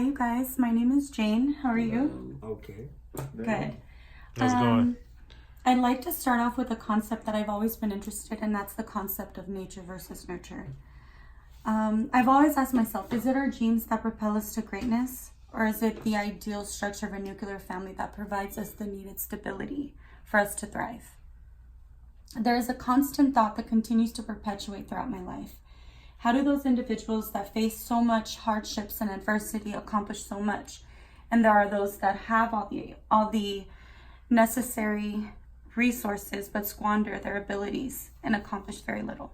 you guys. My name is Jane. How are you? Okay. Good. How's it going? I'd like to start off with a concept that I've always been interested in. That's the concept of nature versus nurture. I've always asked myself, is it our genes that propel us to greatness? Or is it the ideal structure of a nuclear family that provides us the needed stability for us to thrive? There is a constant thought that continues to perpetuate throughout my life. How do those individuals that face so much hardships and adversity accomplish so much? And there are those that have all the necessary resources but squander their abilities and accomplish very little.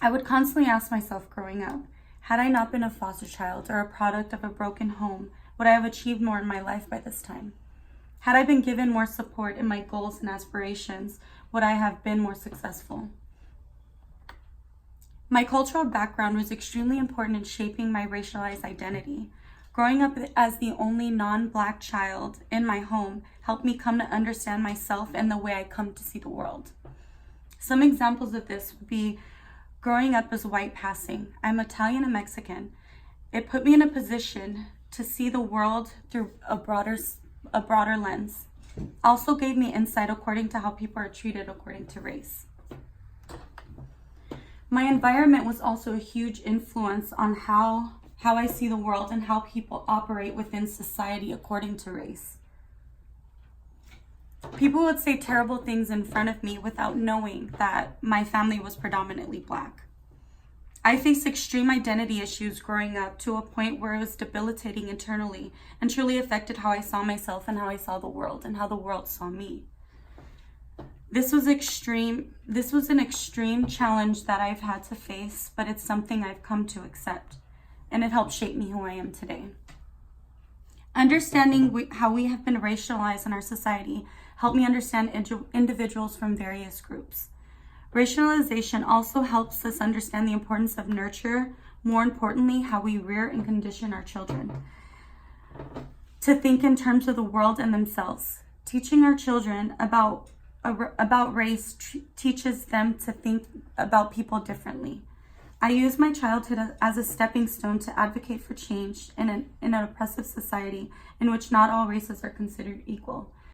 I would constantly ask myself growing up, had I not been a foster child or a product of a broken home, would I have achieved more in my life by this time? Had I been given more support in my goals and aspirations, would I have been more successful? My cultural background was extremely important in shaping my racialized identity. Growing up as the only non-Black child in my home helped me come to understand myself and the way I come to see the world. Some examples of this would be growing up as white passing. I'm Italian and Mexican. It put me in a position to see the world through a broader lens. Also gave me insight according to how people are treated according to race. My environment was also a huge influence on how I see the world and how people operate within society according to race. People would say terrible things in front of me without knowing that my family was predominantly Black. I faced extreme identity issues growing up to a point where it was debilitating internally and truly affected how I saw myself and how I saw the world and how the world saw me. This was an extreme challenge that I've had to face, but it's something I've come to accept, and it helped shape me who I am today. Understanding how we have been racialized in our society helped me understand individuals from various groups. Racialization also helps us understand the importance of nurture, more importantly, how we rear and condition our children to think in terms of the world and themselves. Teaching our children about race teaches them to think about people differently. I use my childhood as a stepping stone to advocate for change in an oppressive society in which not all races are considered equal.